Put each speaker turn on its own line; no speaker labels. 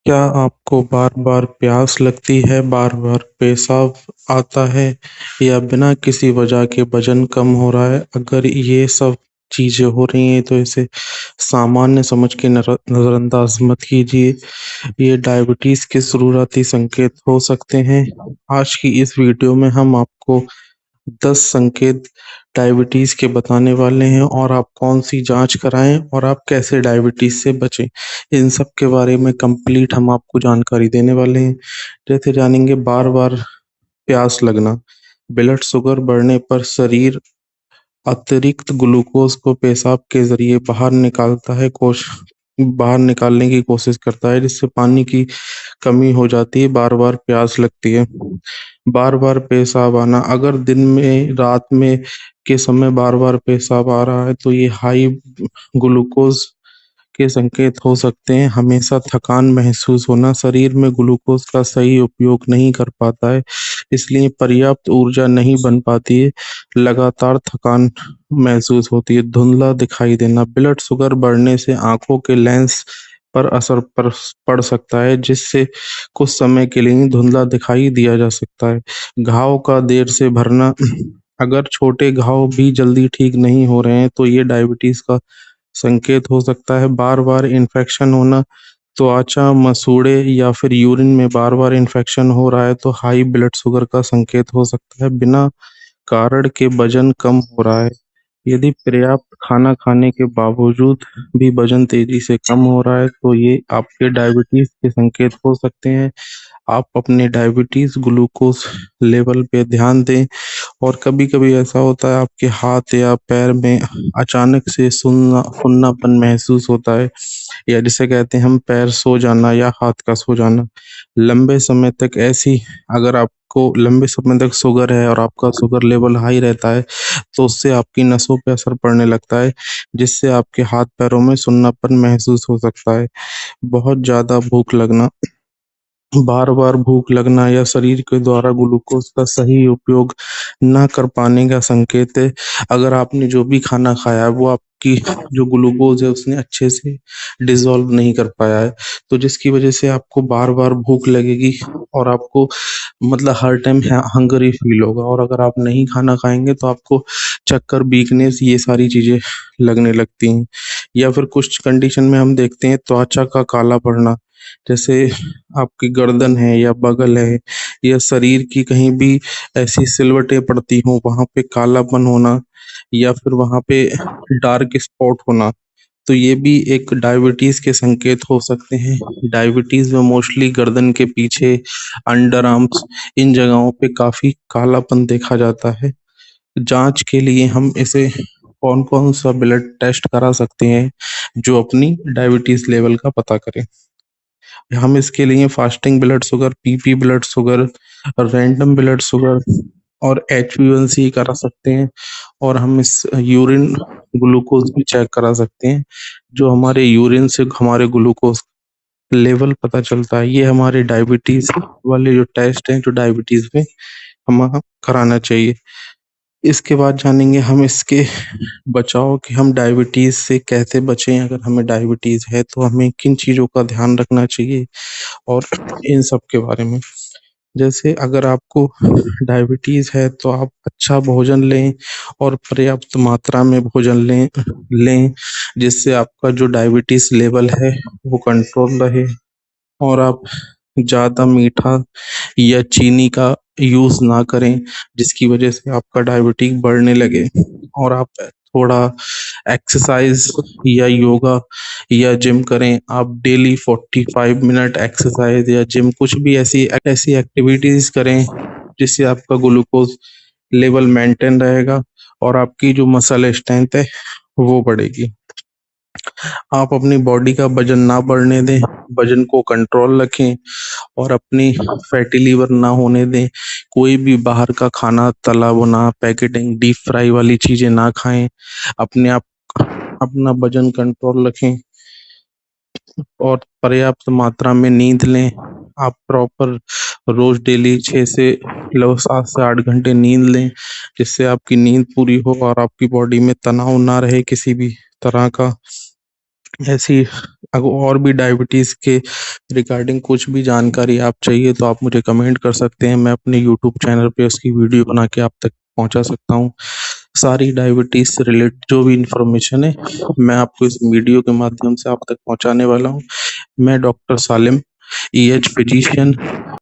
क्या आपको बार-बार प्यास लगती है, बार-बार पेशाब आता है या बिना किसी वजह के वज़न कम हो रहा है? अगर ये सब चीज़ें हो रही हैं तो इसे सामान्य समझ के नज़रअंदाज मत कीजिए। ये डायबिटीज़ के शुरुआती संकेत हो सकते हैं। आज की इस वीडियो में हम आपको 10 संकेत डायबिटीज़ के बताने वाले हैं और आप कौन-सी जाँच कराएँ और आप कैसे डायबिटीज़ से बचें। इन सब के बारे में कंप्लीट हम आपको जानकारी देने वाले हैं। जैसे जानेंगे बार-बार प्यास लगना, ब्लड शुगर बढ़ने पर शरीर अतिरिक्त ग्लूकोज़ को पेशाब के ज़रिए बाहर निकालने की कोशिश करता है, जिससे पानी की कमी हो जाती है, बार-बार प्यास लगती है। बार-बार पेशाब आना, अगर दिन में, रात में के समय बार-बार पेशाब आ रहा है, तो ये हाई ग्लूकोज़ के संकेत हो सकते हैं। हमेशा थकान महसूस होना, शरीर में ग्लूकोज़ का सही उपयोग नहीं कर पाता है, इसलिए पर्याप्त ऊर्जा नहीं बन पाती है। लगातार थकान महसूस होती है, धुंधला दिखाई देना, ब्लड शुगर बढ़ने से आँखों के लेंस पर असर पड़ सकता है, जिससे कुछ समय के लिए धुंधला दिखाई दिया जा सकता है। घाव का देर से भरना, अगर छोटे घाव भी जल्दी ठीक नहीं हो रहे हैं, तो ये डायबिटीज़ का संकेत हो सकता है। बार-बार इन्फेक्शन होना, त्वचा, मसूड़े या फिर यूरिन में बार-बार इन्फेक्शन हो रहा है, तो हाई ब्लड शुगर का संकेत हो सकता है। बिना कारण के वज़न कम हो रहा है, यदि पर्याप्त खाना खाने के बावजूद भी वज़न तेज़ी से कम हो रहा है, तो ये आपके डायबिटीज़ के संकेत हो सकते हैं। आप अपने डायबिटीज़ ग्लूकोज़ लेवल पे ध्यान दें और कभी-कभी ऐसा होता है आपके हाथ या पैर में अचानक से सुन्नापन महसूस होता है, या जिसे कहते हैं हम पैर सो जाना या हाथ का सो जाना। लंबे समय तक ऐसी अगर आपको लंबे समय तक शुगर है और आपका शुगर लेवल हाई रहता है, तो उससे आपकी नसों पे असर पड़ने लगता है, जिससे आपके हाथ-पैरों में सुन्नापन महसूस हो सकता है। बहुत ज़्यादा भूख लगना, बार-बार भूख लगना या शरीर के द्वारा ग्लूकोज़ का सही उपयोग ना कर पाने का संकेत है। अगर आपने जो भी खाना खाया है, वो आपकी जो ग्लूकोज़ है, उसने अच्छे से डिसॉल्व नहीं कर पाया है, तो जिसकी वज़ह से आपको बार-बार भूख लगेगी और आपको मतलब हर टाइम हंगरी फ़ील होगा, और अगर आप नहीं खाना खाएँगे, तो आपको चक्कर, वीकनेस, ये सारी चीज़ें लगने लगती हैं। या फिर कुछ कंडीशन में हम देखते हैं त्वचा का काला पड़ना, जैसे आपकी गर्दन है या बगल है या शरीर की कहीं भी ऐसी सिलवटें पड़ती हों, वहाँ पे कालापन होना या फिर वहाँ पे डार्क स्पॉट होना, तो ये भी एक डायबिटीज़ के संकेत हो सकते हैं। डायबिटीज़ में मोस्टली गर्दन के पीछे, अंडर आर्म्स, इन जगहों पे काफ़ी कालापन देखा जाता है। जाँच के लिए हम इसे कौन-कौन सा ब्लड टेस्ट करा सकते हैं, जो अपनी डायबिटीज़ लेवल का पता करें। हम इसके लिए fasting blood sugar, PP blood sugar, random blood sugar और एचबीएवंसी करा सकते हैं, और हम इस यूरिन ग्लूकोज़ भी चेक करा सकते हैं, जो हमारे यूरिन से हमारे ग्लूकोज़ लेवल पता चलता है। ये हमारे डायबिटीज़ वाले जो टेस्ट हैं, जो डायबिटीज़ में हमें कराना चाहिए। इसके बाद जानेंगे हम इसके बचाव कि हम डायबिटीज़ से कैसे बचें। अगर हमें डायबिटीज़ है, तो हमें किन चीज़ों का ध्यान रखना चाहिए, और इन सब के बारे में। जैसे अगर आपको डायबिटीज़ है, तो आप अच्छा भोजन लें और पर्याप्त मात्रा में भोजन लें, जिससे आपका जो डायबिटीज़ लेवल है, वो कंट्रोल रहे, और आप ज़्यादा मीठा या चीनी का यूज़ ना करें, जिसकी वजह से आपका डायबिटीज़ बढ़ने लगे। और आप थोड़ा एक्सरसाइज़ या योगा या जिम करें। आप डेली 45 मिनट एक्सरसाइज़ या जिम, कुछ भी ऐसी एक्टिविटीज़ करें, जिससे आपका ग्लूकोज़ लेवल मेंटेन रहेगा और आपकी जो मसल स्ट्रेंथ है, वो बढ़ेगी। आप अपनी बॉडी का वज़न ना बढ़ने दें, वज़न को कंट्रोल रखें और अपनी फैटी लिवर ना होने दें। कोई भी बाहर का खाना, तला भुना, पैकेटिंग, डीप फ्राई वाली चीज़ें ना खाएँ। अपने आप अपना वज़न कंट्रोल रखें और पर्याप्त मात्रा में नींद लें। आप प्रॉपर रोज़ डेली 6 से लगभग 7 से 8 घंटे नींद लें, जिससे आपकी नींद पूरी हो और आपकी बॉडी में तनाव ना रहे किसी भी तरह का। ऐसी अगर और भी डायबिटीज़ के रिगार्डिंग कुछ भी जानकारी आप चाहिए तो आप मुझे कमेंट कर सकते हैं। मैं अपने यूट्यूब चैनल पे उसकी वीडियो बना के आप तक पहुंचा सकता हूँ। सारी डायबिटीज़ से रिलेटेड जो भी इंफॉर्मेशन है मैं आपको इस वीडियो के माध्यम से आप तक पहुंचाने वाला हूँ। मैं डॉक्टर सालिम, ईएच फिजिशियन,